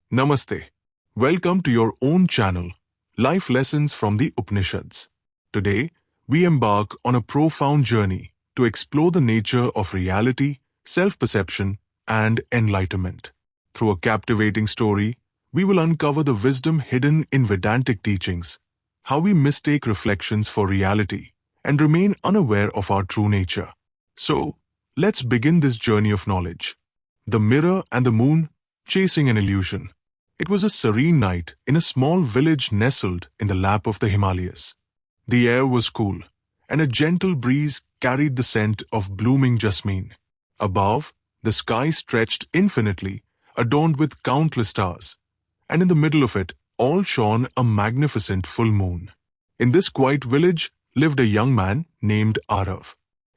Namaste. Welcome to your own channel, Life Lessons from the Upanishads. Today, we embark on a profound journey to explore the nature of reality, self-perception, and enlightenment. Through a captivating story, we will uncover the wisdom hidden in Vedantic teachings, how we mistake reflections for reality, and remain unaware of our true nature. So, let's begin this journey of knowledge. The mirror and the moon, chasing an illusion. It was a serene night in a small village nestled in the lap of the Himalayas. The air was cool, and a gentle breeze carried the scent of blooming jasmine. Above, the sky stretched infinitely, adorned with countless stars, and in the middle of it all shone a magnificent full moon. In this quiet village lived a young man named Arav.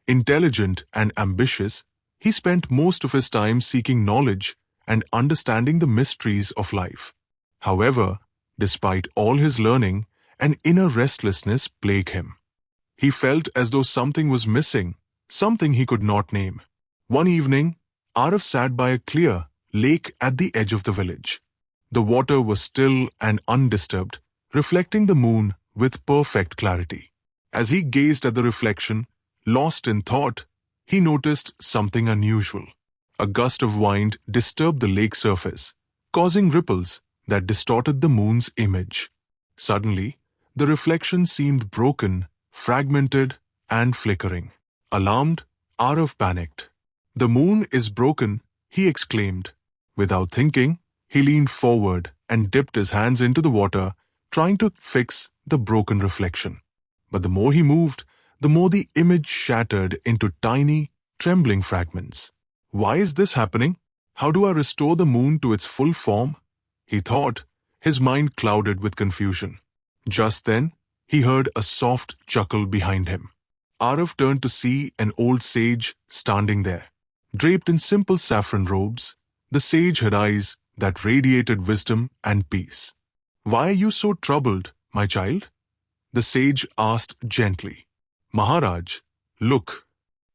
Intelligent and ambitious, he spent most of his time seeking knowledge and understanding the mysteries of life. However, despite all his learning, an inner restlessness plagued him. He felt as though something was missing, something he could not name. One evening, Arav sat by a clear lake at the edge of the village. The water was still and undisturbed, reflecting the moon with perfect clarity. As he gazed at the reflection, lost in thought, he noticed something unusual. A gust of wind disturbed the lake surface, causing ripples that distorted the moon's image. Suddenly, the reflection seemed broken, fragmented, and flickering. Alarmed, Arav panicked. "The moon is broken," he exclaimed. Without thinking, he leaned forward and dipped his hands into the water, trying to fix the broken reflection. But the more he moved, the more the image shattered into tiny, trembling fragments. "Why is this happening? How do I restore the moon to its full form?" he thought, his mind clouded with confusion. Just then, he heard a soft chuckle behind him. Arav turned to see an old sage standing there. Draped in simple saffron robes, the sage had eyes that radiated wisdom and peace. "Why are you so troubled, my child?" the sage asked gently. "Maharaj, look."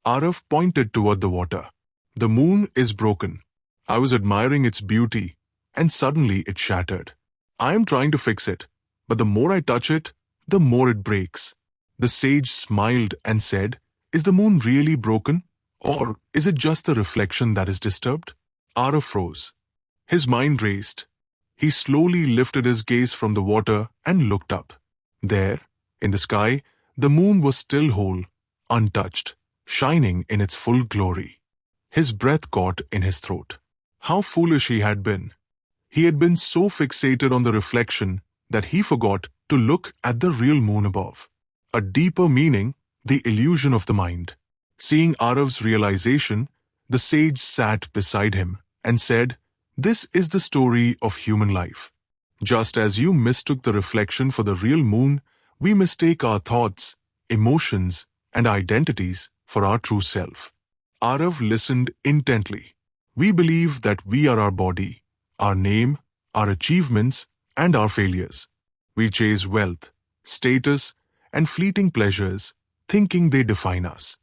Arav pointed toward the water. "The moon is broken. I was admiring its beauty, and suddenly it shattered. I am trying to fix it, but the more I touch it, the more it breaks." The sage smiled and said, "Is the moon really broken, or is it just the reflection that is disturbed?" Arav froze. His mind raced. He slowly lifted his gaze from the water and looked up. There, in the sky, the moon was still whole, untouched, shining in its full glory. His breath caught in his throat. How foolish he had been. He had been so fixated on the reflection that he forgot to look at the real moon above. A deeper meaning, the illusion of the mind. Seeing Arav's realization, the sage sat beside him and said, "This is the story of human life. Just as you mistook the reflection for the real moon, we mistake our thoughts, emotions, and identities for our true self." Arav listened intently. We believe that we are our body, our name, our achievements, and our failures. We chase wealth, status, and fleeting pleasures, thinking they define us.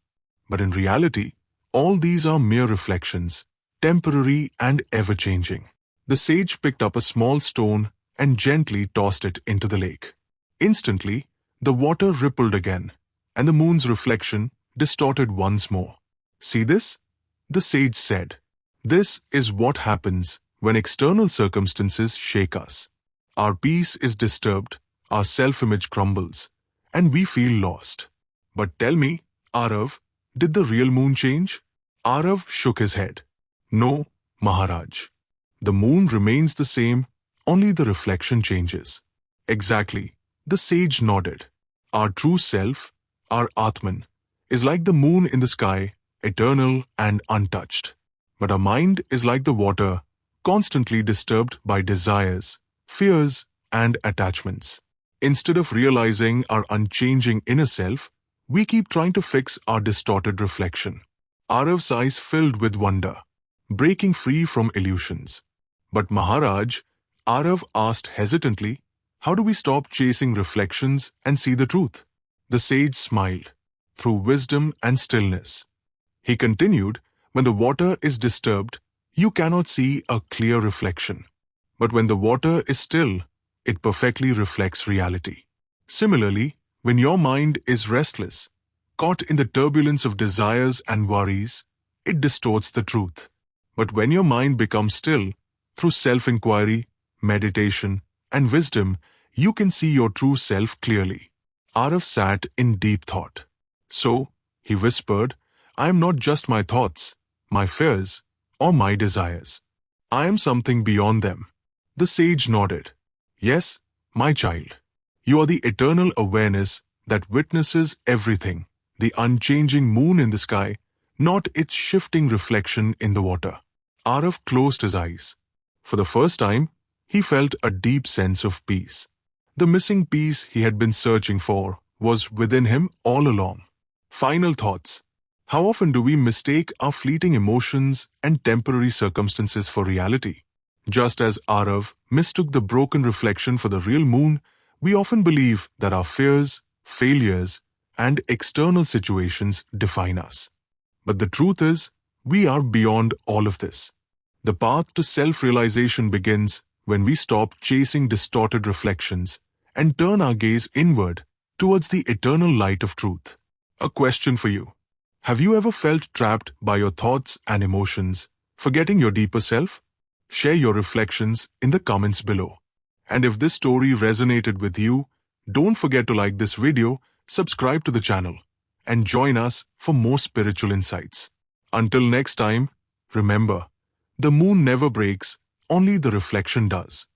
But in reality, all these are mere reflections, temporary and ever-changing. The sage picked up a small stone and gently tossed it into the lake. Instantly, the water rippled again, and the moon's reflection distorted once more. "See this?" the sage said. "This is what happens when external circumstances shake us. Our peace is disturbed, our self-image crumbles, and we feel lost." "But tell me, Arav, did the real moon change?" Arav shook his head. "No, Maharaj. The moon remains the same, only the reflection changes." "Exactly," the sage nodded. "Our true self, our Atman, is like the moon in the sky, eternal and untouched. But our mind is like the water, constantly disturbed by desires, fears, and attachments. Instead of realizing our unchanging inner self, we keep trying to fix our distorted reflection." Arav's eyes filled with wonder, breaking free from illusions. "But Maharaj," Arav asked hesitantly, "how do we stop chasing reflections and see the truth?" The sage smiled. "Through wisdom and stillness." He continued, "When the water is disturbed, you cannot see a clear reflection. But when the water is still, it perfectly reflects reality. Similarly, when your mind is restless, caught in the turbulence of desires and worries, it distorts the truth. But when your mind becomes still, through self-inquiry, meditation, and wisdom, you can see your true self clearly. Arav sat in deep thought. So, he whispered, I am not just my thoughts, my fears, or my desires. I am something beyond them. The sage nodded. Yes, my child. You are the eternal awareness that witnesses everything, the unchanging moon in the sky, not its shifting reflection in the water. Arav closed his eyes. For the first time, he felt a deep sense of peace. The missing peace he had been searching for was within him all along. Final thoughts. How often do we mistake our fleeting emotions and temporary circumstances for reality? Just as Arav mistook the broken reflection for the real moon, we often believe that our fears, failures, and external situations define us. But the truth is, we are beyond all of this. The path to self-realization begins when we stop chasing distorted reflections and turn our gaze inward towards the eternal light of truth. A question for you. Have you ever felt trapped by your thoughts and emotions, forgetting your deeper self? Share your reflections in the comments below. And if this story resonated with you, don't forget to like this video, subscribe to the channel, and join us for more spiritual insights. Until next time, remember, the moon never breaks, only the reflection does.